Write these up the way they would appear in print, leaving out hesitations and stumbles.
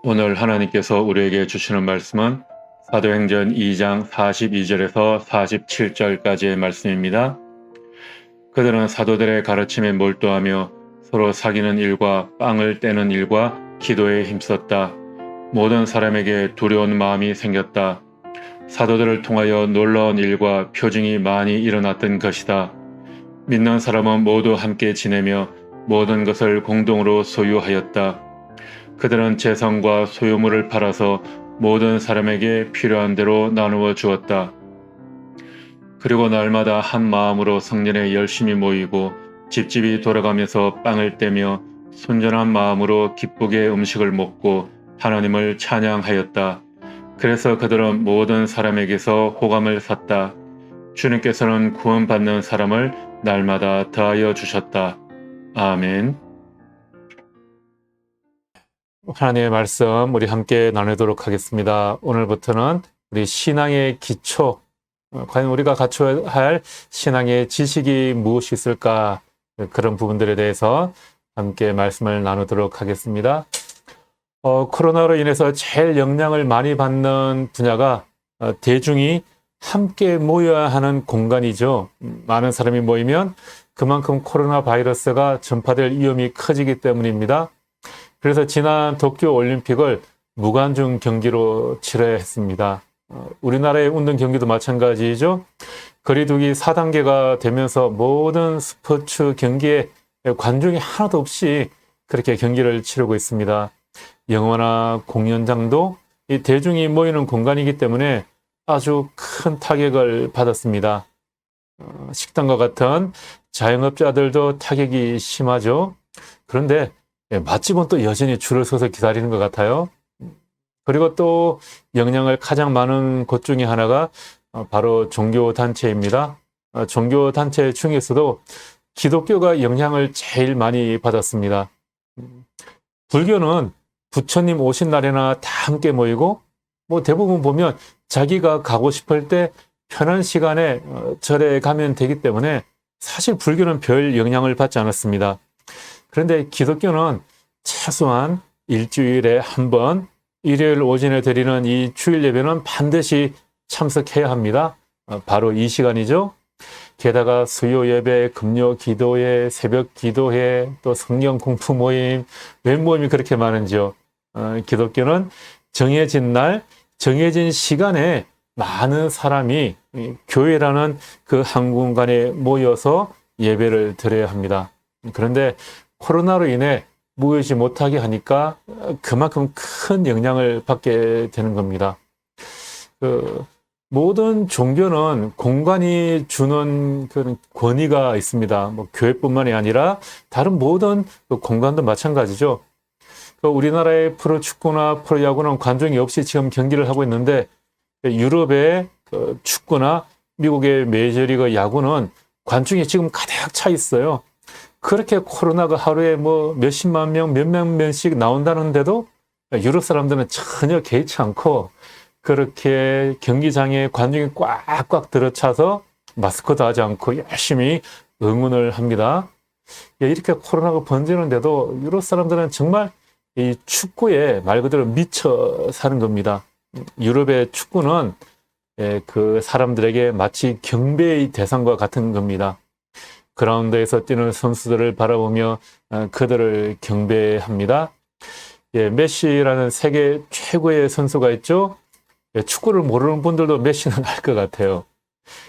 오늘 하나님께서 우리에게 주시는 말씀은 사도행전 2장 42절에서 47절까지의 말씀입니다. 그들은 사도들의 가르침에 몰두하며 서로 사귀는 일과 빵을 떼는 일과 기도에 힘썼다. 모든 사람에게 두려운 마음이 생겼다. 사도들을 통하여 놀라운 일과 표징이 많이 일어났던 것이다. 믿는 사람은 모두 함께 지내며 모든 것을 공동으로 소유하였다. 그들은 재산과 소유물을 팔아서 모든 사람에게 필요한 대로 나누어 주었다. 그리고 날마다 한 마음으로 성전에 열심히 모이고 집집이 돌아가면서 빵을 떼며 순전한 마음으로 기쁘게 음식을 먹고 하나님을 찬양하였다. 그래서 그들은 모든 사람에게서 호감을 샀다. 주님께서는 구원받는 사람을 날마다 더하여 주셨다. 아멘. 하나님의 말씀 우리 함께 나누도록 하겠습니다. 오늘부터는 우리 신앙의 기초, 과연 우리가 갖춰야 할 신앙의 지식이 무엇이 있을까, 그런 부분들에 대해서 함께 말씀을 나누도록 하겠습니다. 코로나로 인해서 제일 영향을 많이 받는 분야가 대중이 함께 모여야 하는 공간이죠. 많은 사람이 모이면 그만큼 코로나 바이러스가 전파될 위험이 커지기 때문입니다. 그래서 지난 도쿄 올림픽을 무관중 경기로 치러야 했습니다. 우리나라의 운동 경기도 마찬가지죠. 거리두기 4단계가 되면서 모든 스포츠 경기에 관중이 하나도 없이 그렇게 경기를 치르고 있습니다. 영화나 공연장도 이 대중이 모이는 공간이기 때문에 아주 큰 타격을 받았습니다. 식당과 같은 자영업자들도 타격이 심하죠. 그런데 맛집은 또 여전히 줄을 서서 기다리는 것 같아요. 그리고 또 영향을 가장 많은 곳 중에 하나가 바로 종교단체입니다. 종교단체 중에서도 기독교가 영향을 제일 많이 받았습니다. 불교는 부처님 오신 날에나 다 함께 모이고, 대부분 보면 자기가 가고 싶을 때 편한 시간에 절에 가면 되기 때문에 사실 불교는 별 영향을 받지 않았습니다. 그런데 기독교는 최소한 일주일에 한 번 일요일 오전에 드리는 이 주일 예배는 반드시 참석해야 합니다. 바로 이 시간이죠. 게다가 수요 예배, 금요 기도회, 새벽 기도회, 또 성경 공부 모임, 웬 모임이 그렇게 많은지요. 기독교는 정해진 날, 정해진 시간에 많은 사람이 교회라는 그 한 공간에 모여서 예배를 드려야 합니다. 그런데 코로나로 인해 모이지 못하게 하니까 그만큼 큰 영향을 받게 되는 겁니다. 모든 종교는 공간이 주는 그런 권위가 있습니다. 교회뿐만이 아니라 다른 모든 공간도 마찬가지죠. 우리나라의 프로축구나 프로야구는 관중이 없이 지금 경기를 하고 있는데, 유럽의 축구나 미국의 메이저리그 야구는 관중이 지금 가득 차 있어요. 그렇게 코로나가 하루에 몇십만 명, 몇몇 명씩 나온다는데도 유럽 사람들은 전혀 개의치 않고 그렇게 경기장에 관중이 꽉꽉 들어차서 마스크도 하지 않고 열심히 응원을 합니다. 이렇게 코로나가 번지는데도 유럽 사람들은 정말 이 축구에 말 그대로 미쳐 사는 겁니다. 유럽의 축구는 그 사람들에게 마치 경배의 대상과 같은 겁니다. 그라운드에서 뛰는 선수들을 바라보며 그들을 경배합니다. 메시라는 세계 최고의 선수가 있죠. 축구를 모르는 분들도 메시는 알 것 같아요.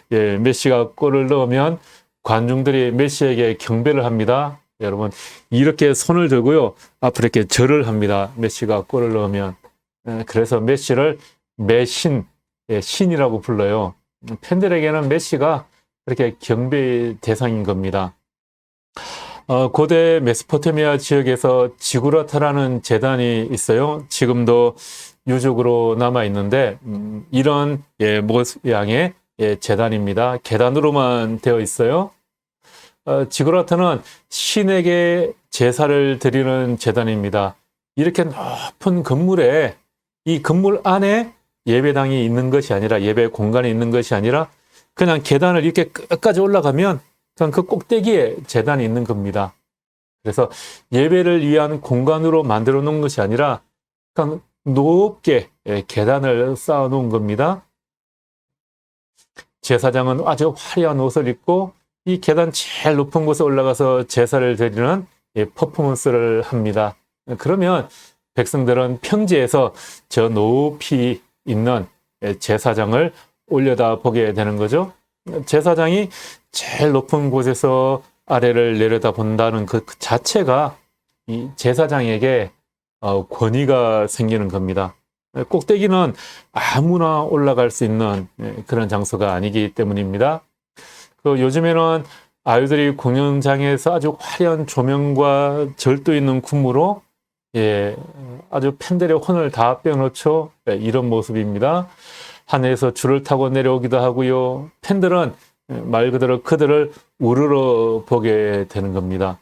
메시가 골을 넣으면 관중들이 메시에게 경배를 합니다. 여러분, 이렇게 손을 들고요, 앞으로 이렇게 절을 합니다. 메시가 골을 넣으면. 그래서 메시를 메신, 신이라고 불러요. 팬들에게는 메시가 그렇게 경배의 대상인 겁니다. 고대 메소포타미아 지역에서 지구라타라는 제단이 있어요. 지금도 유적으로 남아 있는데 이런 모양의 제단입니다. 계단으로만 되어 있어요. 지구라타는 신에게 제사를 드리는 제단입니다. 이렇게 높은 건물에, 이 건물 안에 예배당이 있는 것이 아니라, 예배 공간이 있는 것이 아니라 그냥 계단을 이렇게 끝까지 올라가면 그냥 그 꼭대기에 제단이 있는 겁니다. 그래서 예배를 위한 공간으로 만들어 놓은 것이 아니라 그러니까 높게 계단을 쌓아 놓은 겁니다. 제사장은 아주 화려한 옷을 입고 이 계단 제일 높은 곳에 올라가서 제사를 드리는 퍼포먼스를 합니다. 그러면 백성들은 평지에서 저 높이 있는 제사장을 올려다 보게 되는 거죠. 제사장이 제일 높은 곳에서 아래를 내려다 본다는 그 자체가 이 제사장에게 권위가 생기는 겁니다. 꼭대기는 아무나 올라갈 수 있는 그런 장소가 아니기 때문입니다. 요즘에는 아이들이 공연장에서 아주 화려한 조명과 절도 있는 군무로 아주 팬들의 혼을 다 빼놓죠. 이런 모습입니다. 하늘에서 줄을 타고 내려오기도 하고요. 팬들은 말 그대로 그들을 우러러 보게 되는 겁니다.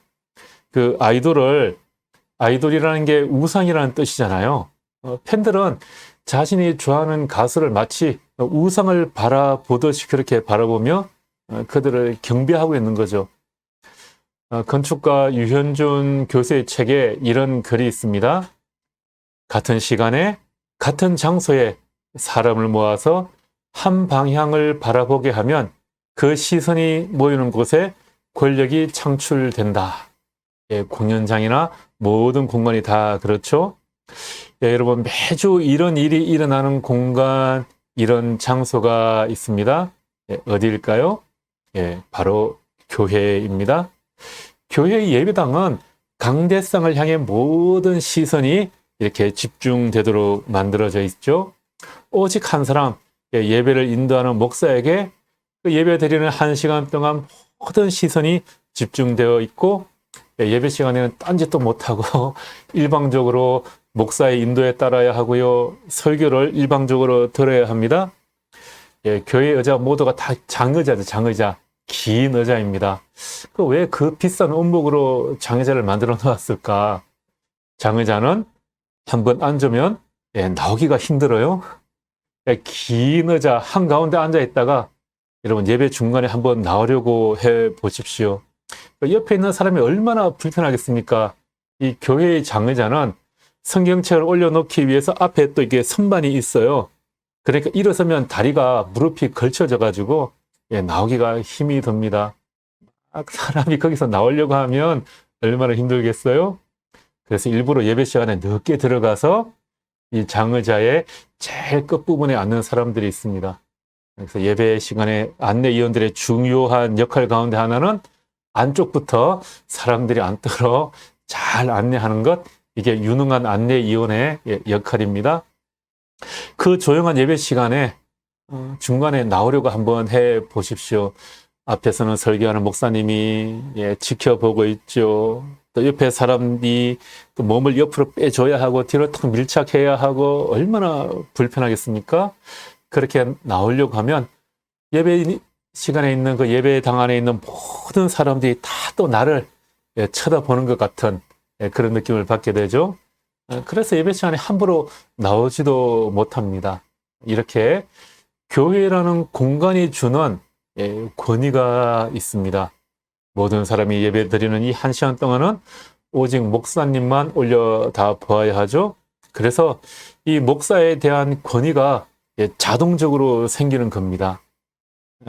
아이돌이라는 게 우상이라는 뜻이잖아요. 팬들은 자신이 좋아하는 가수를 마치 우상을 바라보듯이 그렇게 바라보며 그들을 경배하고 있는 거죠. 건축가 유현준 교수의 책에 이런 글이 있습니다. 같은 시간에 같은 장소에 사람을 모아서 한 방향을 바라보게 하면 그 시선이 모이는 곳에 권력이 창출된다. 공연장이나 모든 공간이 다 그렇죠. 여러분, 매주 이런 일이 일어나는 공간, 이런 장소가 있습니다. 어디일까요? 바로 교회입니다. 교회의 예배당은 강대상을 향해 모든 시선이 이렇게 집중되도록 만들어져 있죠. 오직 한 사람, 예배를 인도하는 목사에게 그 예배 드리는 1시간 동안 모든 시선이 집중되어 있고, 예배 시간에는 딴짓도 못하고 일방적으로 목사의 인도에 따라야 하고요. 설교를 일방적으로 들어야 합니다. 교회 의자 모두가 다 장의자죠. 장의자. 긴 의자입니다. 왜 그 비싼 원목으로 장의자를 만들어 놓았을까? 장의자는 한번 앉으면 나오기가 힘들어요. 긴 의자 한가운데 앉아 있다가 여러분 예배 중간에 한번 나오려고 해 보십시오. 옆에 있는 사람이 얼마나 불편하겠습니까? 이 교회의 장의자는 성경책을 올려놓기 위해서 앞에 또 이게 선반이 있어요. 그러니까 일어서면 다리가 무릎이 걸쳐져 가지고 나오기가 힘이 듭니다. 사람이 거기서 나오려고 하면 얼마나 힘들겠어요? 그래서 일부러 예배 시간에 늦게 들어가서 이 장의자의 제일 끝부분에 앉는 사람들이 있습니다. 그래서 예배 시간에 안내위원들의 중요한 역할 가운데 하나는 안쪽부터 사람들이 앉도록 잘 안내하는 것, 이게 유능한 안내위원의 역할입니다. 그 조용한 예배 시간에 중간에 나오려고 한번 해 보십시오. 앞에서는 설교하는 목사님이 지켜보고 있죠. 또 옆에 사람이 또 몸을 옆으로 빼줘야 하고 뒤로 탁 밀착해야 하고 얼마나 불편하겠습니까? 그렇게 나오려고 하면 예배 시간에 있는 그 예배당 안에 있는 모든 사람들이 다 또 나를 쳐다보는 것 같은 그런 느낌을 받게 되죠. 그래서 예배 시간에 함부로 나오지도 못합니다. 이렇게 교회라는 공간이 주는 권위가 있습니다. 모든 사람이 예배 드리는 이 1시간 동안은 오직 목사님만 올려다 보아야 하죠. 그래서 이 목사에 대한 권위가 자동적으로 생기는 겁니다.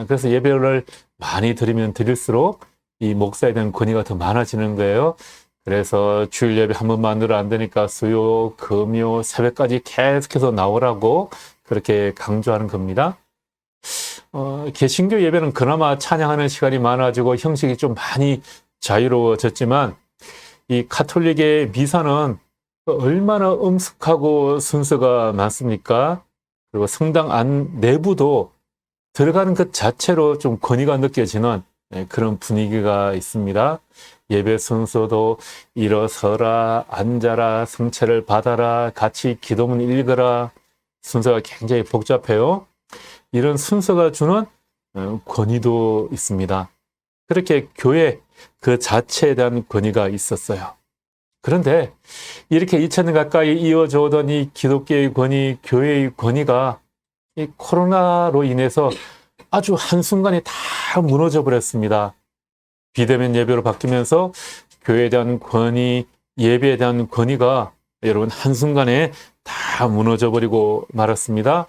그래서 예배를 많이 드리면 드릴수록 이 목사에 대한 권위가 더 많아지는 거예요. 그래서 주일 예배 한 번만으로 안 되니까 수요, 금요, 새벽까지 계속해서 나오라고 그렇게 강조하는 겁니다. 개신교 예배는 그나마 찬양하는 시간이 많아지고 형식이 좀 많이 자유로워졌지만 이 가톨릭의 미사는 얼마나 엄숙하고 순서가 많습니까? 그리고 성당 안 내부도 들어가는 것 자체로 좀 권위가 느껴지는 그런 분위기가 있습니다. 예배 순서도 일어서라, 앉아라, 성체를 받아라, 같이 기도문 읽어라, 순서가 굉장히 복잡해요. 이런 순서가 주는 권위도 있습니다. 그렇게 교회 그 자체에 대한 권위가 있었어요. 그런데 이렇게 2000년 가까이 이어져 오던 이 기독교의 권위, 교회의 권위가 이 코로나로 인해서 아주 한순간에 다 무너져 버렸습니다. 비대면 예배로 바뀌면서 교회에 대한 권위, 예배에 대한 권위가 여러분 한순간에 다 무너져 버리고 말았습니다.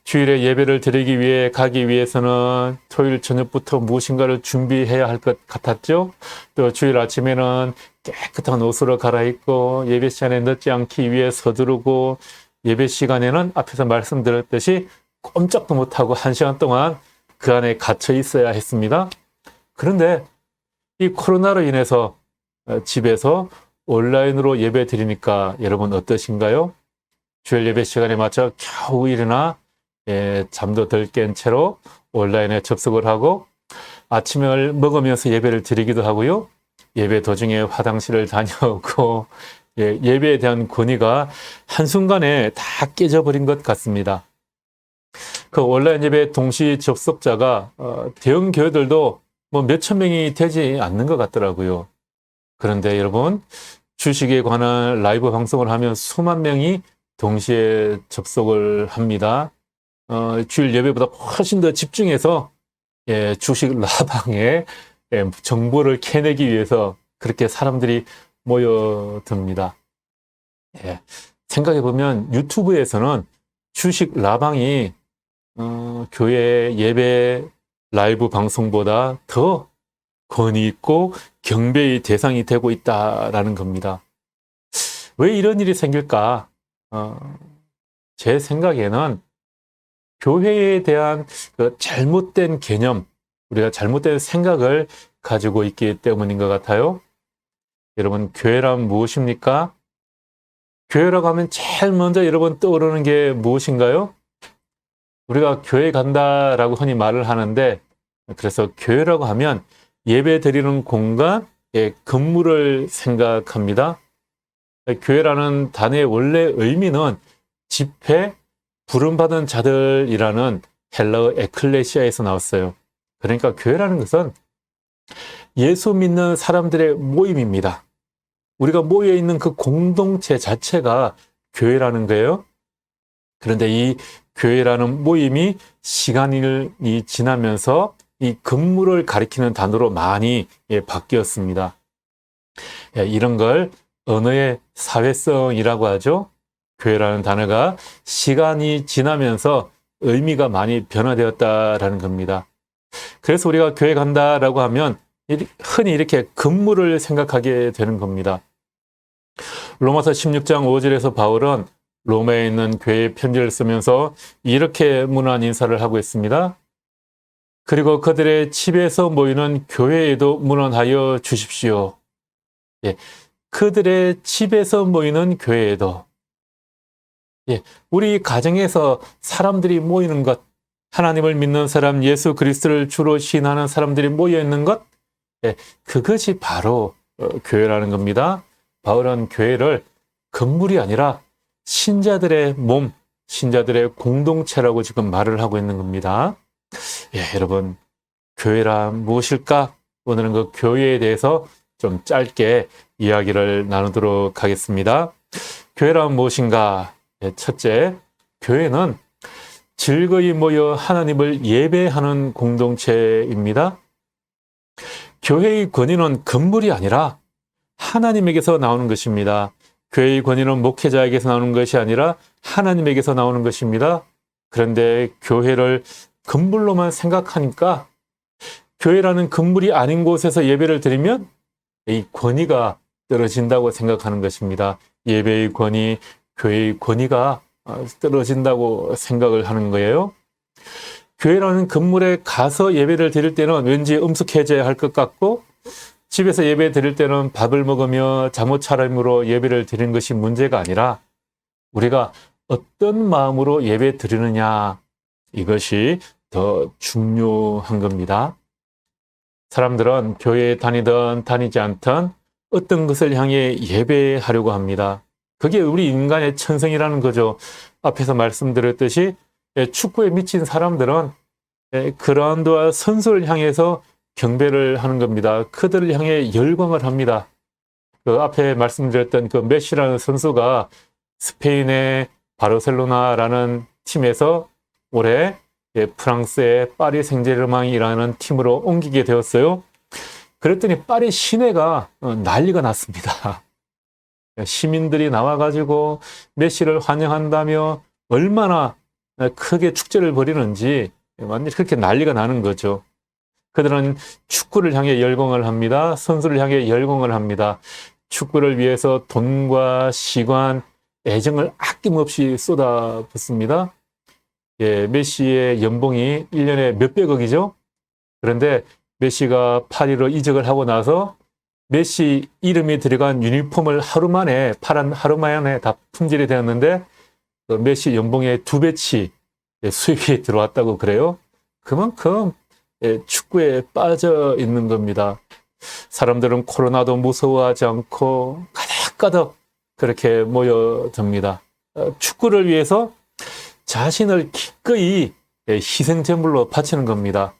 주일에 예배를 드리기 위해 가기 위해서는 토요일 저녁부터 무엇인가를 준비해야 할 것 같았죠. 또 주일 아침에는 깨끗한 옷으로 갈아입고 예배 시간에 늦지 않기 위해 서두르고, 예배 시간에는 앞에서 말씀드렸듯이 꼼짝도 못하고 1시간 동안 그 안에 갇혀 있어야 했습니다. 그런데 이 코로나로 인해서 집에서 온라인으로 예배 드리니까 여러분 어떠신가요? 주일 예배 시간에 맞춰 겨우 일어나 잠도 덜 깬 채로 온라인에 접속을 하고 아침을 먹으면서 예배를 드리기도 하고요. 예배 도중에 화장실을 다녀오고, 예배에 대한 권위가 한순간에 다 깨져버린 것 같습니다. 그 온라인 예배 동시 접속자가 대형 교회들도 뭐 몇천 명이 되지 않는 것 같더라고요. 그런데 여러분, 주식에 관한 라이브 방송을 하면 수만 명이 동시에 접속을 합니다. 주일 예배보다 훨씬 더 집중해서 주식 라방에 정보를 캐내기 위해서 그렇게 사람들이 모여듭니다. 생각해보면 유튜브에서는 주식 라방이 교회 예배 라이브 방송보다 더 권위 있고 경배의 대상이 되고 있다라는 겁니다. 왜 이런 일이 생길까? 제 생각에는 교회에 대한 그 잘못된 개념, 우리가 잘못된 생각을 가지고 있기 때문인 것 같아요. 여러분, 교회란 무엇입니까? 교회라고 하면 제일 먼저 여러분 떠오르는 게 무엇인가요? 우리가 교회 간다라고 흔히 말을 하는데, 그래서 교회라고 하면 예배 드리는 공간, 건물을 생각합니다. 교회라는 단어의 원래 의미는 집회, 부름받은 자들이라는 헬라어 에클레시아에서 나왔어요. 그러니까 교회라는 것은 예수 믿는 사람들의 모임입니다. 우리가 모여있는 그 공동체 자체가 교회라는 거예요. 그런데 이 교회라는 모임이 시간이 지나면서 이 건물을 가리키는 단어로 많이 바뀌었습니다. 이런 걸 언어의 사회성이라고 하죠. 교회라는 단어가 시간이 지나면서 의미가 많이 변화되었다라는 겁니다. 그래서 우리가 교회 간다라고 하면 흔히 이렇게 건물을 생각하게 되는 겁니다. 로마서 16장 5절에서 바울은 로마에 있는 교회에 편지를 쓰면서 이렇게 문안 인사를 하고 있습니다. 그리고 그들의 집에서 모이는 교회에도 문안하여 주십시오. 그들의 집에서 모이는 교회에도. 우리 가정에서 사람들이 모이는 것, 하나님을 믿는 사람, 예수 그리스도를 주로 신하는 사람들이 모여 있는 것, 그것이 바로 교회라는 겁니다. 바울은 교회를 건물이 아니라 신자들의 몸, 신자들의 공동체라고 지금 말을 하고 있는 겁니다. 여러분, 교회란 무엇일까? 오늘은 그 교회에 대해서 좀 짧게 이야기를 나누도록 하겠습니다. 교회란 무엇인가? 첫째, 교회는 즐거이 모여 하나님을 예배하는 공동체입니다. 교회의 권위는 건물이 아니라 하나님에게서 나오는 것입니다. 교회의 권위는 목회자에게서 나오는 것이 아니라 하나님에게서 나오는 것입니다. 그런데 교회를 건물로만 생각하니까 교회라는 건물이 아닌 곳에서 예배를 드리면 이 권위가 떨어진다고 생각하는 것입니다. 예배의 권위, 교회의 권위가 떨어진다고 생각을 하는 거예요. 교회라는 건물에 가서 예배를 드릴 때는 왠지 엄숙해져야 할 것 같고, 집에서 예배 드릴 때는 밥을 먹으며 잠옷 차림으로 예배를 드리는 것이 문제가 아니라 우리가 어떤 마음으로 예배 드리느냐, 이것이 더 중요한 겁니다. 사람들은 교회에 다니든 다니지 않든 어떤 것을 향해 예배하려고 합니다. 그게 우리 인간의 천성이라는 거죠. 앞에서 말씀드렸듯이 축구에 미친 사람들은 그라운드와 선수를 향해서 경배를 하는 겁니다. 그들을 향해 열광을 합니다. 그 앞에 말씀드렸던 그 메시라는 선수가 스페인의 바르셀로나라는 팀에서 올해 프랑스의 파리 생제르맹이라는 팀으로 옮기게 되었어요. 그랬더니 파리 시내가 난리가 났습니다. 시민들이 나와가지고 메시를 환영한다며 얼마나 크게 축제를 벌이는지 완전히 그렇게 난리가 나는 거죠. 그들은 축구를 향해 열광을 합니다. 선수를 향해 열광을 합니다. 축구를 위해서 돈과 시간, 애정을 아낌없이 쏟아붓습니다. 예, 메시의 연봉이 1년에 몇백억이죠. 그런데 메시가 파리로 이적을 하고 나서 메시 이름이 들어간 유니폼을 하루 만에 다 품절이 되었는데 메시 연봉의 2배치 수입이 들어왔다고 그래요. 그만큼 축구에 빠져 있는 겁니다. 사람들은 코로나도 무서워하지 않고 가득가득 그렇게 모여듭니다. 축구를 위해서 자신을 기꺼이 희생제물로 바치는 겁니다.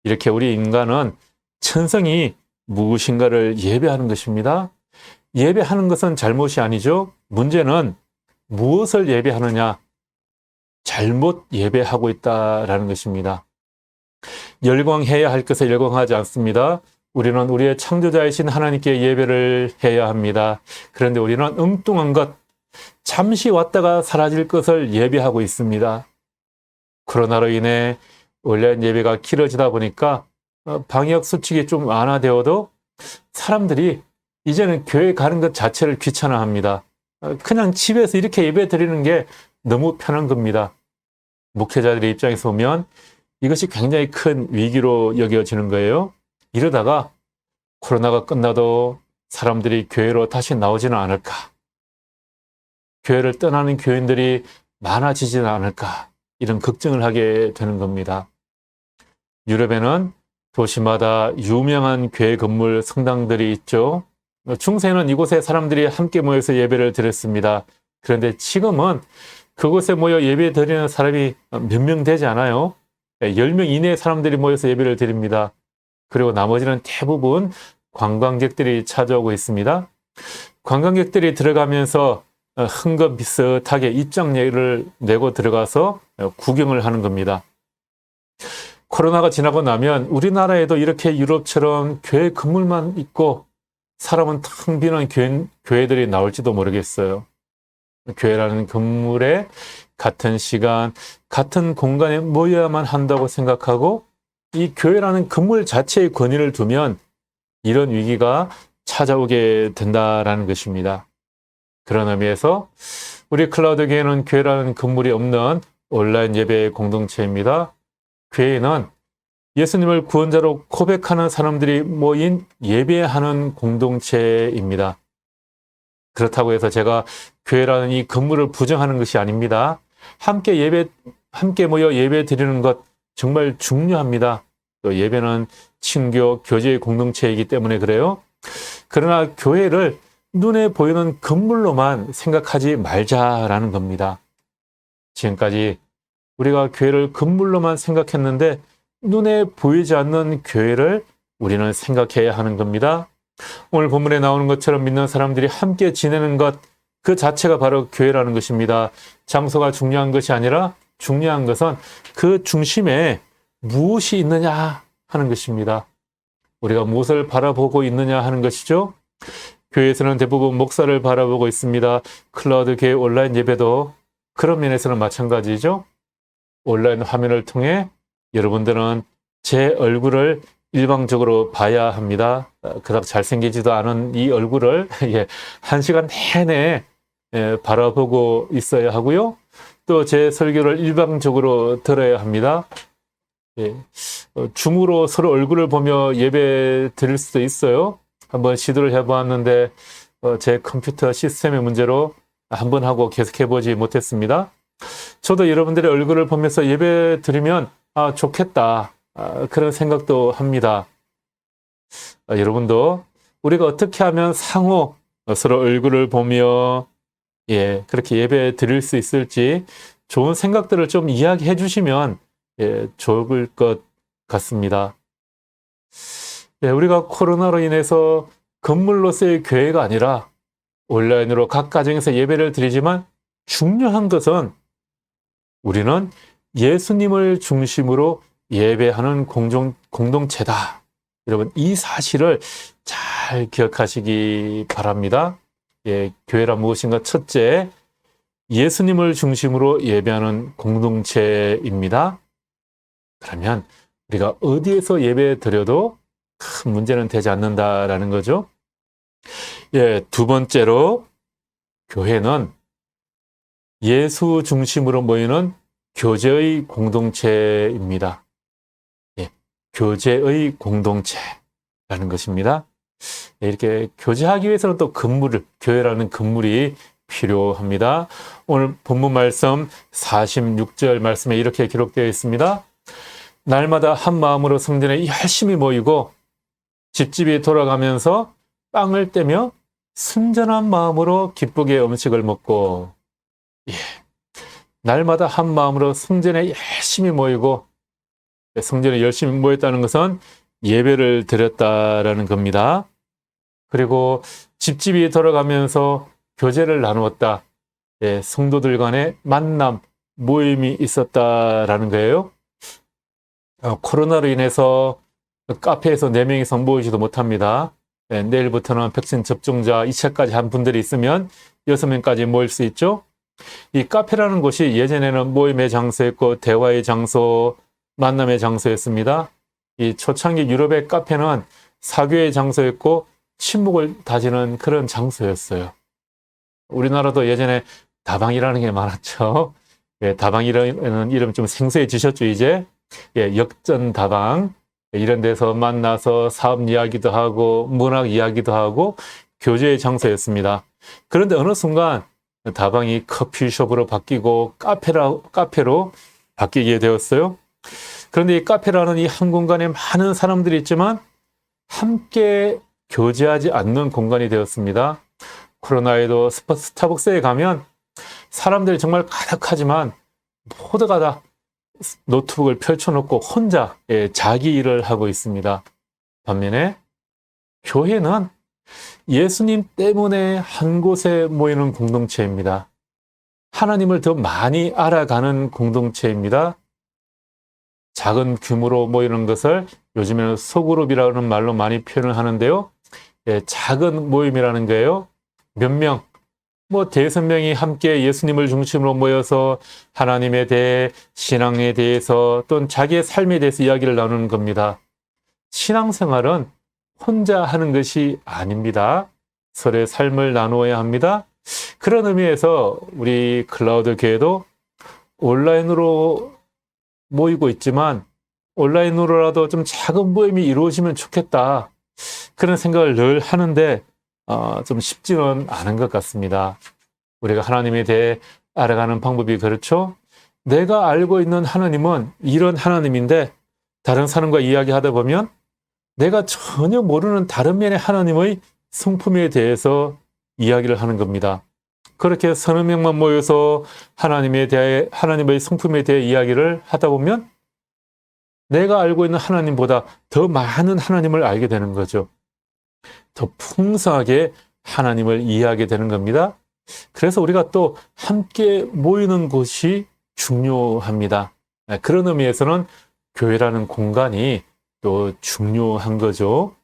이렇게 우리 인간은 천성이 무엇인가를 예배하는 것입니다. 예배하는 것은 잘못이 아니죠. 문제는 무엇을 예배하느냐, 잘못 예배하고 있다라는 것입니다. 열광해야 할 것을 열광하지 않습니다. 우리는 우리의 창조자이신 하나님께 예배를 해야 합니다. 그런데 우리는 엉뚱한 것, 잠시 왔다가 사라질 것을 예배하고 있습니다. 코로나로 인해 온라인 예배가 길어지다 보니까 방역 수칙이 좀 완화되어도 사람들이 이제는 교회 가는 것 자체를 귀찮아합니다. 그냥 집에서 이렇게 예배 드리는 게 너무 편한 겁니다. 목회자들의 입장에서 보면 이것이 굉장히 큰 위기로 여겨지는 거예요. 이러다가 코로나가 끝나도 사람들이 교회로 다시 나오지는 않을까? 교회를 떠나는 교인들이 많아지지는 않을까? 이런 걱정을 하게 되는 겁니다. 유럽에는 도시마다 유명한 교회 건물 성당들이 있죠. 중세는 이곳에 사람들이 함께 모여서 예배를 드렸습니다. 그런데 지금은 그곳에 모여 예배 드리는 사람이 몇 명 되지 않아요. 10명 이내의 사람들이 모여서 예배를 드립니다. 그리고 나머지는 대부분 관광객들이 찾아오고 있습니다. 관광객들이 들어가면서 흥긋비슷하게 입장료를 내고 들어가서 구경을 하는 겁니다. 코로나가 지나고 나면 우리나라에도 이렇게 유럽처럼 교회 건물만 있고 사람은 텅 비는 교회들이 나올지도 모르겠어요. 교회라는 건물에 같은 시간, 같은 공간에 모여야만 한다고 생각하고 이 교회라는 건물 자체의 권위를 두면 이런 위기가 찾아오게 된다라는 것입니다. 그런 의미에서 우리 클라우드 교회는 교회라는 건물이 없는 온라인 예배 공동체입니다. 교회는 예수님을 구원자로 고백하는 사람들이 모인 예배하는 공동체입니다. 그렇다고 해서 제가 교회라는 이 건물을 부정하는 것이 아닙니다. 함께 모여 예배 드리는 것 정말 중요합니다. 또 예배는 친교, 교제의 공동체이기 때문에 그래요. 그러나 교회를 눈에 보이는 건물로만 생각하지 말자라는 겁니다. 지금까지 우리가 교회를 건물로만 생각했는데 눈에 보이지 않는 교회를 우리는 생각해야 하는 겁니다. 오늘 본문에 나오는 것처럼 믿는 사람들이 함께 지내는 것, 그 자체가 바로 교회라는 것입니다. 장소가 중요한 것이 아니라 중요한 것은 그 중심에 무엇이 있느냐 하는 것입니다. 우리가 무엇을 바라보고 있느냐 하는 것이죠. 교회에서는 대부분 목사를 바라보고 있습니다. 클라우드 교회 온라인 예배도 그런 면에서는 마찬가지죠. 온라인 화면을 통해 여러분들은 제 얼굴을 일방적으로 봐야 합니다. 그닥 잘생기지도 않은 이 얼굴을 1시간 내내 바라보고 있어야 하고요. 또 제 설교를 일방적으로 들어야 합니다. 줌으로 서로 얼굴을 보며 예배 드릴 수도 있어요. 한번 시도를 해보았는데 제 컴퓨터 시스템의 문제로 한번 하고 계속해보지 못했습니다. 저도 여러분들의 얼굴을 보면서 예배 드리면 좋겠다 그런 생각도 합니다. 여러분도 우리가 어떻게 하면 상호 서로 얼굴을 보며 그렇게 예배 드릴 수 있을지 좋은 생각들을 좀 이야기해 주시면 좋을 것 같습니다. 우리가 코로나로 인해서 건물로서의 교회가 아니라 온라인으로 각 가정에서 예배를 드리지만 중요한 것은 우리는 예수님을 중심으로 예배하는 공동체다. 여러분, 이 사실을 잘 기억하시기 바랍니다. 교회란 무엇인가? 첫째, 예수님을 중심으로 예배하는 공동체입니다. 그러면 우리가 어디에서 예배 드려도 큰 문제는 되지 않는다라는 거죠. 두 번째로 교회는 예수 중심으로 모이는 교제의 공동체입니다. 교제의 공동체라는 것입니다. 이렇게 교제하기 위해서는 또 교회라는 건물이 필요합니다. 오늘 본문 말씀 46절 말씀에 이렇게 기록되어 있습니다. 날마다 한 마음으로 성전에 열심히 모이고 집집이 돌아가면서 빵을 떼며 순전한 마음으로 기쁘게 음식을 먹고, 날마다 한 마음으로 성전에 열심히 모이고, 성전에 열심히 모였다는 것은 예배를 드렸다라는 겁니다. 그리고 집집이 돌아가면서 교제를 나누었다. 성도들 간의 만남, 모임이 있었다라는 거예요. 코로나로 인해서 카페에서 4명이서 모이지도 못합니다. 내일부터는 백신 접종자 2차까지 한 분들이 있으면 6명까지 모일 수 있죠. 이 카페라는 곳이 예전에는 모임의 장소였고 대화의 장소, 만남의 장소였습니다. 이 초창기 유럽의 카페는 사교의 장소였고 친목을 다지는 그런 장소였어요. 우리나라도 예전에 다방이라는 게 많았죠. 다방이라는 이름 좀 생소해지셨죠, 이제? 역전다방. 이런 데서 만나서 사업 이야기도 하고 문학 이야기도 하고 교제의 장소였습니다. 그런데 어느 순간 다방이 커피숍으로 바뀌고 카페로 바뀌게 되었어요. 그런데 이 카페라는 이 한 공간에 많은 사람들이 있지만 함께 교제하지 않는 공간이 되었습니다. 코로나에도 스타벅스에 가면 사람들이 정말 가득하지만 모두가 다 노트북을 펼쳐놓고 혼자 자기 일을 하고 있습니다. 반면에 교회는 예수님 때문에 한 곳에 모이는 공동체입니다. 하나님을 더 많이 알아가는 공동체입니다. 작은 규모로 모이는 것을 요즘에는 소그룹이라는 말로 많이 표현을 하는데요. 작은 모임이라는 거예요. 몇 명, 대여섯 명이 함께 예수님을 중심으로 모여서 하나님에 대해, 신앙에 대해서 또는 자기의 삶에 대해서 이야기를 나누는 겁니다. 신앙생활은 혼자 하는 것이 아닙니다. 서로의 삶을 나누어야 합니다. 그런 의미에서 우리 클라우드 교회도 온라인으로 모이고 있지만 온라인으로라도 좀 작은 모임이 이루어지면 좋겠다. 그런 생각을 늘 하는데 좀 쉽지는 않은 것 같습니다. 우리가 하나님에 대해 알아가는 방법이 그렇죠. 내가 알고 있는 하나님은 이런 하나님인데 다른 사람과 이야기하다 보면 내가 전혀 모르는 다른 면의 하나님의 성품에 대해서 이야기를 하는 겁니다. 그렇게 서너 명만 모여서 하나님의 성품에 대해 이야기를 하다 보면 내가 알고 있는 하나님보다 더 많은 하나님을 알게 되는 거죠. 더 풍성하게 하나님을 이해하게 되는 겁니다. 그래서 우리가 또 함께 모이는 곳이 중요합니다. 그런 의미에서는 교회라는 공간이 또 중요한 거죠.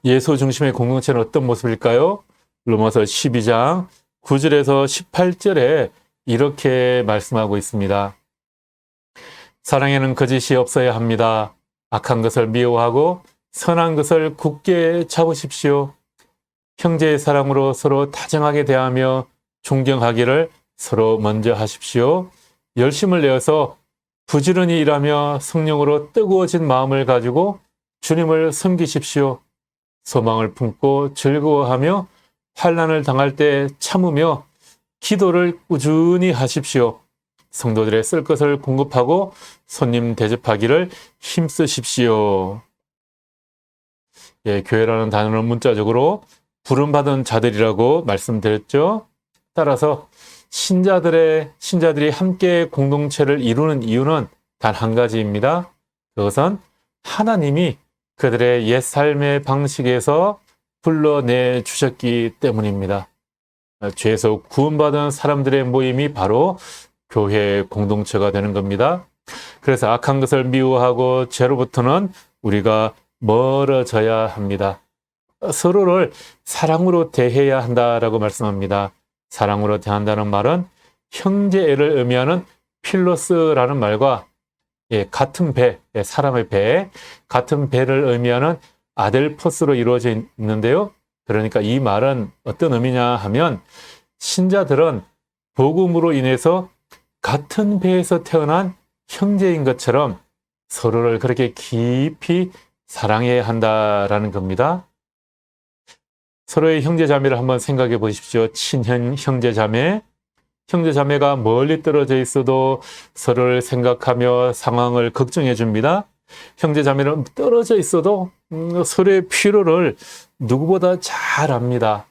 예수 중심의 공동체는 어떤 모습일까요? 로마서 12장 9절에서 18절에 이렇게 말씀하고 있습니다. 사랑에는 거짓이 없어야 합니다. 악한 것을 미워하고 선한 것을 굳게 잡으십시오. 형제의 사랑으로 서로 다정하게 대하며 존경하기를 서로 먼저 하십시오. 열심을 내어서 부지런히 일하며 성령으로 뜨거워진 마음을 가지고 주님을 섬기십시오. 소망을 품고 즐거워하며 환난을 당할 때 참으며 기도를 꾸준히 하십시오. 성도들의 쓸 것을 공급하고 손님 대접하기를 힘쓰십시오. 교회라는 단어는 문자적으로 부름받은 자들이라고 말씀드렸죠. 따라서 신자들이 함께 공동체를 이루는 이유는 단 한 가지입니다. 그것은 하나님이 그들의 옛 삶의 방식에서 불러내 주셨기 때문입니다. 죄에서 구원받은 사람들의 모임이 바로 교회 공동체가 되는 겁니다. 그래서 악한 것을 미워하고 죄로부터는 우리가 멀어져야 합니다. 서로를 사랑으로 대해야 한다라고 말씀합니다. 사랑으로 대한다는 말은 형제애를 의미하는 필로스라는 말과 같은 배, 사람의 배, 같은 배를 의미하는 아델포스로 이루어져 있는데요. 그러니까 이 말은 어떤 의미냐 하면 신자들은 복음으로 인해서 같은 배에서 태어난 형제인 것처럼 서로를 그렇게 깊이 사랑해야 한다라는 겁니다. 서로의 형제자매를 한번 생각해 보십시오. 친형 형제자매. 형제자매가 멀리 떨어져 있어도 서로를 생각하며 상황을 걱정해 줍니다. 형제자매는 떨어져 있어도 서로의 필요를 누구보다 잘 압니다.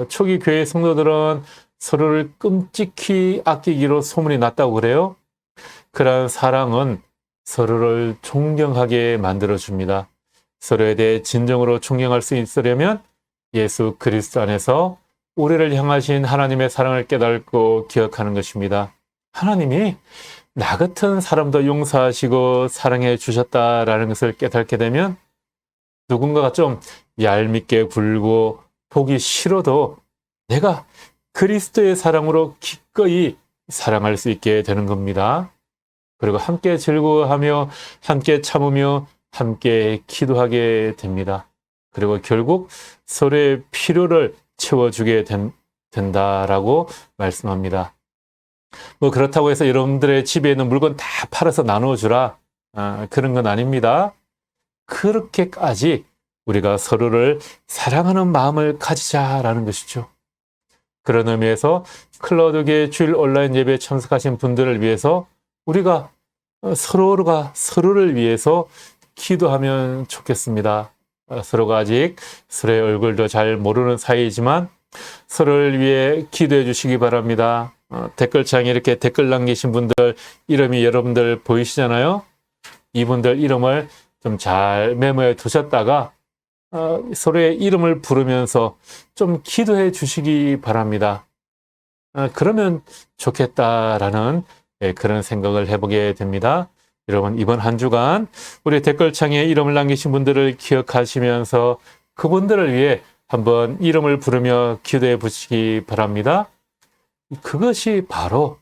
초기 교회 성도들은 서로를 끔찍히 아끼기로 소문이 났다고 그래요. 그러한 사랑은 서로를 존경하게 만들어줍니다. 서로에 대해 진정으로 존경할 수 있으려면 예수 그리스도 안에서 우리를 향하신 하나님의 사랑을 깨닫고 기억하는 것입니다. 하나님이 나 같은 사람도 용서하시고 사랑해 주셨다라는 것을 깨닫게 되면 누군가가 좀 얄밉게 굴고 보기 싫어도 내가 그리스도의 사랑으로 기꺼이 사랑할 수 있게 되는 겁니다. 그리고 함께 즐거워하며 함께 참으며 함께 기도하게 됩니다. 그리고 결국 서로의 필요를 채워주게 된다라고 말씀합니다. 뭐 그렇다고 해서 여러분들의 집에 있는 물건 다 팔아서 나눠주라, 그런 건 아닙니다. 그렇게까지 우리가 서로를 사랑하는 마음을 가지자라는 것이죠. 그런 의미에서 클라우드교회 주일 온라인 예배에 참석하신 분들을 위해서 우리가 서로가 서로를 위해서 기도하면 좋겠습니다. 서로가 아직 서로의 얼굴도 잘 모르는 사이지만 서로를 위해 기도해 주시기 바랍니다. 댓글창에 이렇게 댓글 남기신 분들 이름이 여러분들 보이시잖아요. 이분들 이름을 좀 잘 메모해 두셨다가 서로의 이름을 부르면서 좀 기도해 주시기 바랍니다. 그러면 좋겠다라는 그런 생각을 해보게 됩니다. 여러분 이번 한 주간 우리 댓글창에 이름을 남기신 분들을 기억하시면서 그분들을 위해 한번 이름을 부르며 기도해 보시기 바랍니다. 그것이 바로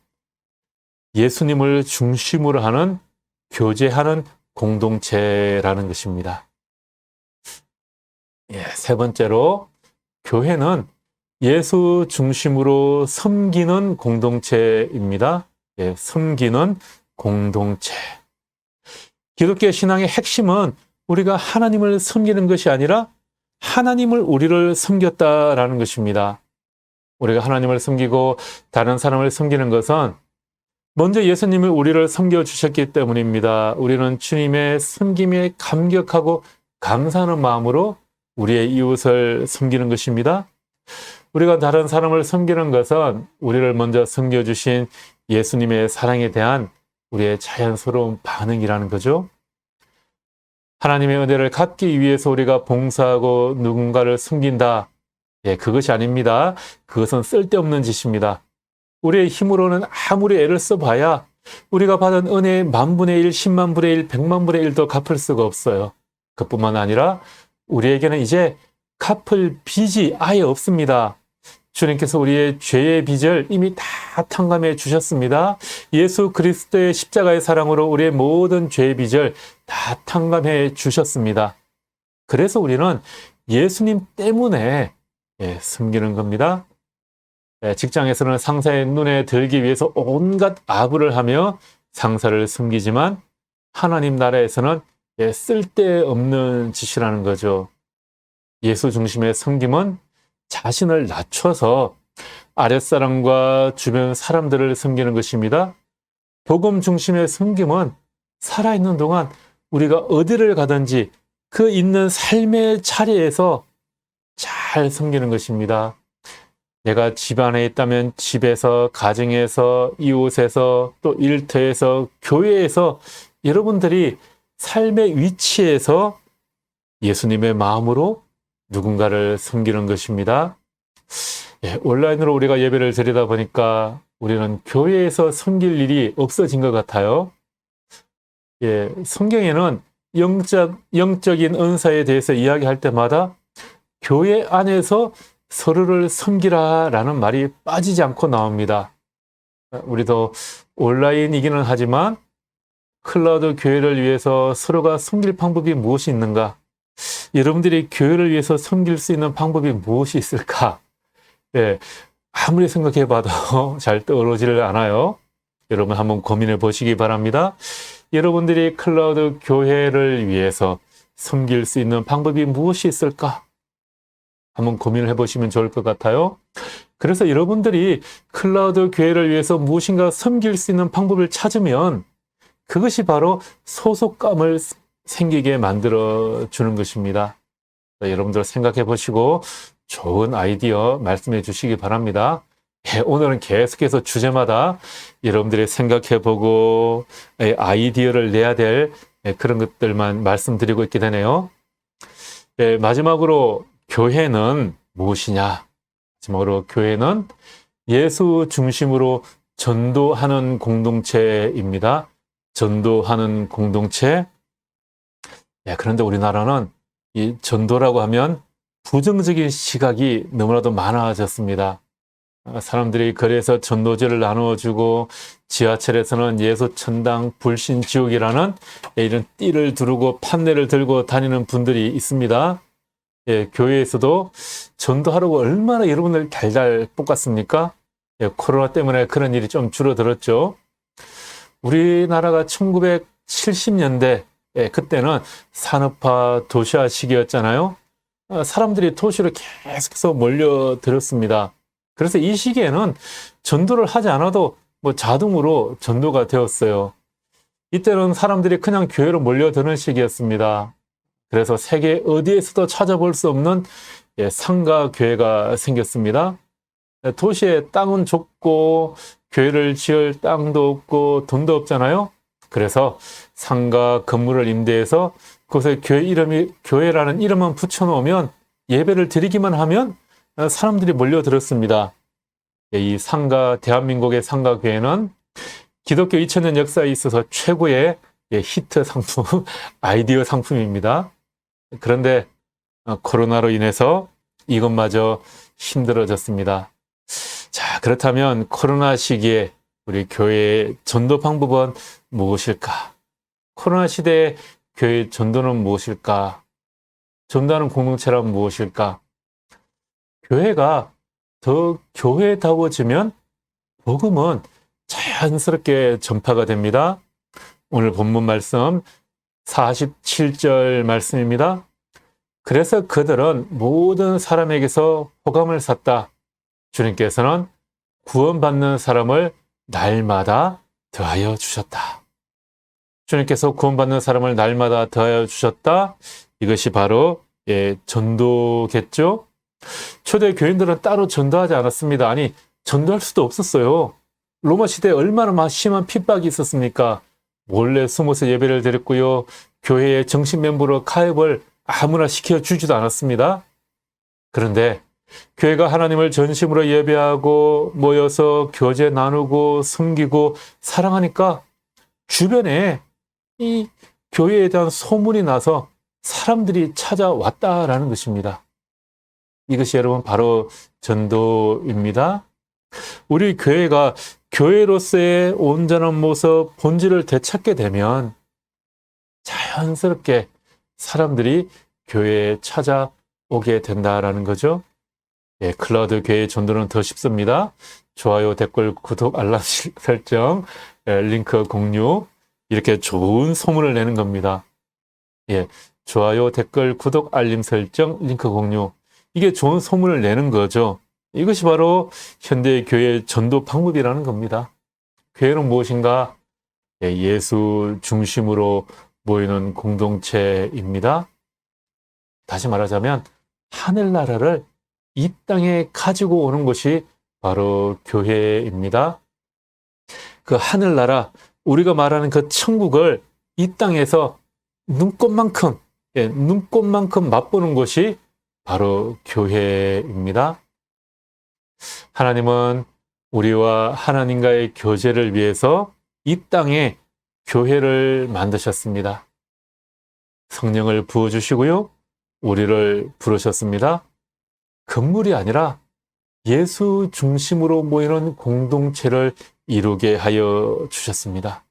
예수님을 중심으로 하는 교제하는 공동체라는 것입니다. 세 번째로 교회는 예수 중심으로 섬기는 공동체입니다. 섬기는 공동체. 기독교 신앙의 핵심은 우리가 하나님을 섬기는 것이 아니라 하나님을 우리를 섬겼다라는 것입니다. 우리가 하나님을 섬기고 다른 사람을 섬기는 것은 먼저 예수님이 우리를 섬겨주셨기 때문입니다. 우리는 주님의 섬김에 감격하고 감사하는 마음으로 우리의 이웃을 섬기는 것입니다. 우리가 다른 사람을 섬기는 것은 우리를 먼저 섬겨주신 예수님의 사랑에 대한 우리의 자연스러운 반응이라는 거죠. 하나님의 은혜를 갚기 위해서 우리가 봉사하고 누군가를 섬긴다. 그것이 아닙니다. 그것은 쓸데없는 짓입니다. 우리의 힘으로는 아무리 애를 써봐야 우리가 받은 은혜의 10,000분의 1, 100,000분의 1, 100,000분의 1도 갚을 수가 없어요. 그뿐만 아니라 우리에게는 이제 갚을 빚이 아예 없습니다. 주님께서 우리의 죄의 빚을 이미 다 탕감해 주셨습니다. 예수 그리스도의 십자가의 사랑으로 우리의 모든 죄의 빚을 다 탕감해 주셨습니다. 그래서 우리는 예수님 때문에 섬기는 겁니다. 직장에서는 상사의 눈에 들기 위해서 온갖 아부를 하며 상사를 섬기지만 하나님 나라에서는 쓸데없는 짓이라는 거죠. 예수 중심의 섬김은 자신을 낮춰서 아랫사람과 주변 사람들을 섬기는 것입니다. 복음 중심의 섬김은 살아있는 동안 우리가 어디를 가든지 그 있는 삶의 자리에서 잘 섬기는 것입니다. 내가 집 안에 있다면 집에서, 가정에서, 이웃에서, 또 일터에서, 교회에서 여러분들이 삶의 위치에서 예수님의 마음으로 누군가를 섬기는 것입니다. 온라인으로 우리가 예배를 드리다 보니까 우리는 교회에서 섬길 일이 없어진 것 같아요. 성경에는 영적인 은사에 대해서 이야기할 때마다 교회 안에서 서로를 섬기라라는 말이 빠지지 않고 나옵니다. 우리도 온라인이기는 하지만 클라우드 교회를 위해서 서로가 섬길 방법이 무엇이 있는가? 여러분들이 교회를 위해서 섬길 수 있는 방법이 무엇이 있을까? 예, 아무리 생각해 봐도 잘 떠오르지를 않아요. 여러분 한번 고민해 보시기 바랍니다. 여러분들이 클라우드 교회를 위해서 섬길 수 있는 방법이 무엇이 있을까? 한번 고민을 해보시면 좋을 것 같아요. 그래서 여러분들이 클라우드 교회를 위해서 무엇인가 섬길 수 있는 방법을 찾으면 그것이 바로 소속감을 생기게 만들어 주는 것입니다. 여러분들 생각해 보시고 좋은 아이디어 말씀해 주시기 바랍니다. 오늘은 계속해서 주제마다 여러분들이 생각해 보고 아이디어를 내야 될 그런 것들만 말씀드리고 있게 되네요. 마지막으로 교회는 무엇이냐? 마지막으로 교회는 예수 중심으로 전도하는 공동체입니다. 전도하는 공동체. 그런데 우리나라는 이 전도라고 하면 부정적인 시각이 너무나도 많아졌습니다. 사람들이 거리에서 전도제를 나누어주고 지하철에서는 예수천당 불신지옥이라는 이런 띠를 두르고 판넬을 들고 다니는 분들이 있습니다. 교회에서도 전도하려고 얼마나 여러분을 달달 볶았습니까? 코로나 때문에 그런 일이 좀 줄어들었죠. 우리나라가 1970년대 그때는 산업화 도시화 시기였잖아요. 사람들이 도시로 계속해서 몰려들었습니다. 그래서 이 시기에는 전도를 하지 않아도 자동으로 전도가 되었어요. 이때는 사람들이 그냥 교회로 몰려드는 시기였습니다. 그래서 세계 어디에서도 찾아볼 수 없는 상가 교회가 생겼습니다. 도시에 땅은 좁고 교회를 지을 땅도 없고 돈도 없잖아요. 그래서 상가 건물을 임대해서 그곳에 교회라는 이름만 붙여놓으면 예배를 드리기만 하면 사람들이 몰려들었습니다. 이 대한민국의 상가 교회는 기독교 2000년 역사에 있어서 최고의 히트 상품, 아이디어 상품입니다. 그런데 코로나로 인해서 이것마저 힘들어졌습니다. 자, 그렇다면 코로나 시기에 우리 교회의 전도 방법은 무엇일까? 코로나 시대에 교회의 전도는 무엇일까? 전도하는 공동체란 무엇일까? 교회가 더 교회다워지면 복음은 자연스럽게 전파가 됩니다. 오늘 본문 말씀 47절 말씀입니다. 그래서 그들은 모든 사람에게서 호감을 샀다. 주님께서는 구원받는 사람을 날마다 더하여 주셨다. 주님께서 구원받는 사람을 날마다 더하여 주셨다. 이것이 바로 전도겠죠? 초대 교인들은 따로 전도하지 않았습니다. 아니, 전도할 수도 없었어요. 로마 시대에 얼마나 심한 핍박이 있었습니까? 몰래 숨어서 예배를 드렸고요. 교회의 정식 멤버로 가입을 아무나 시켜주지도 않았습니다. 그런데 교회가 하나님을 전심으로 예배하고 모여서 교제 나누고 섬기고 사랑하니까 주변에 이 교회에 대한 소문이 나서 사람들이 찾아왔다라는 것입니다. 이것이 여러분 바로 전도입니다. 우리 교회가 교회로서의 온전한 모습, 본질을 되찾게 되면 자연스럽게 사람들이 교회에 찾아오게 된다라는 거죠. 클라우드 교회 전도는 더 쉽습니다. 좋아요, 댓글, 구독, 알람 설정, 링크 공유 이렇게 좋은 소문을 내는 겁니다. 좋아요, 댓글, 구독, 알림 설정, 링크 공유 이게 좋은 소문을 내는 거죠. 이것이 바로 현대 교회의 전도 방법이라는 겁니다. 교회는 무엇인가? 예수 중심으로 모이는 공동체입니다. 다시 말하자면 하늘나라를 이 땅에 가지고 오는 것이 바로 교회입니다. 그 하늘나라, 우리가 말하는 그 천국을 이 땅에서 눈꽃만큼 맛보는 것이 바로 교회입니다. 하나님은 우리와 하나님과의 교제를 위해서 이 땅에 교회를 만드셨습니다. 성령을 부어주시고요. 우리를 부르셨습니다. 건물이 아니라 예수 중심으로 모이는 공동체를 이루게 하여 주셨습니다.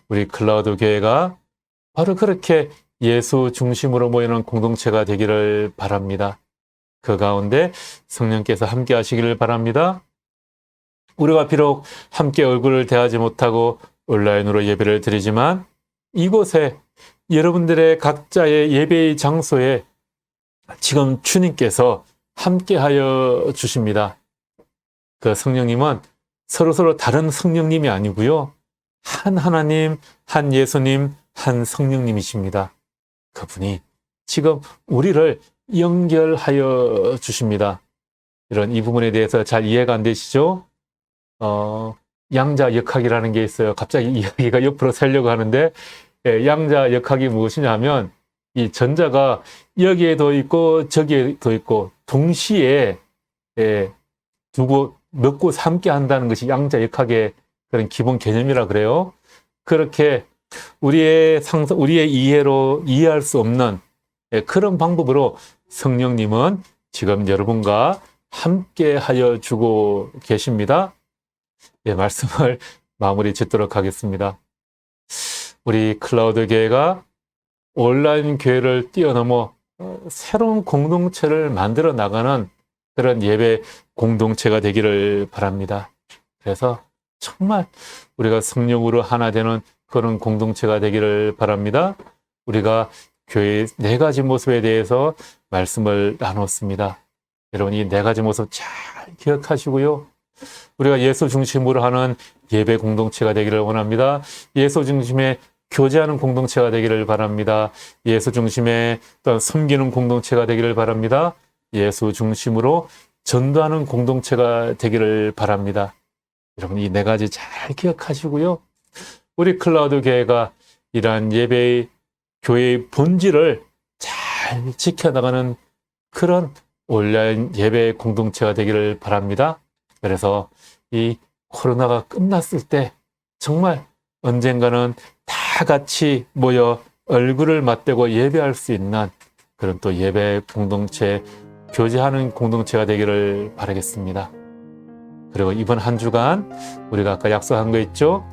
우리 클라우드 교회가 바로 그렇게 예수 중심으로 모이는 공동체가 되기를 바랍니다. 그 가운데 성령께서 함께 하시기를 바랍니다. 우리가 비록 함께 얼굴을 대하지 못하고 온라인으로 예배를 드리지만 이곳에 여러분들의 각자의 예배의 장소에 지금 주님께서 함께하여 주십니다. 그 성령님은 서로 다른 성령님이 아니고요. 한 하나님, 한 예수님, 한 성령님이십니다. 그분이 지금 우리를 연결하여 주십니다. 이 부분에 대해서 잘 이해가 안 되시죠? 양자 역학이라는 게 있어요. 갑자기 이야기가 옆으로 살려고 하는데, 양자 역학이 무엇이냐 하면 이 전자가 여기에도 있고 저기에도 있고 동시에 두고 몇 곳 함께 한다는 것이 양자 역학의 그런 기본 개념이라 그래요. 그렇게 우리의 이해로 이해할 수 없는 그런 방법으로 성령님은 지금 여러분과 함께 하여 주고 계십니다. 말씀을 마무리 짓도록 하겠습니다. 우리 클라우드 교회가 온라인 교회를 뛰어넘어 새로운 공동체를 만들어 나가는 그런 예배 공동체가 되기를 바랍니다. 그래서 정말 우리가 성령으로 하나 되는 그런 공동체가 되기를 바랍니다. 우리가 교회의 4가지 모습에 대해서 말씀을 나눴습니다. 여러분 이 4가지 모습 잘 기억하시고요. 우리가 예수 중심으로 하는 예배 공동체가 되기를 원합니다. 예수 중심의 교제하는 공동체가 되기를 바랍니다. 예수 중심의 또 섬기는 공동체가 되기를 바랍니다. 예수 중심으로 전도하는 공동체가 되기를 바랍니다. 여러분 이 4가지 잘 기억하시고요. 우리 클라우드 교회가 이러한 예배의 교회의 본질을 잘 지켜나가는 그런 온라인 예배 공동체가 되기를 바랍니다. 그래서 이 코로나가 끝났을 때 정말 언젠가는 다 같이 모여 얼굴을 맞대고 예배할 수 있는 그런 또 예배 공동체, 교제하는 공동체가 되기를 바라겠습니다. 그리고 이번 한 주간 우리가 아까 약속한 거 있죠?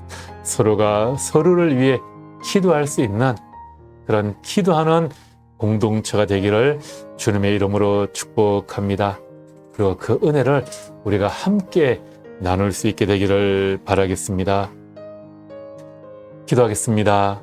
서로가 서로를 위해 기도할 수 있는 그런 기도하는 공동체가 되기를 주님의 이름으로 축복합니다. 그리고 그 은혜를 우리가 함께 나눌 수 있게 되기를 바라겠습니다. 기도하겠습니다.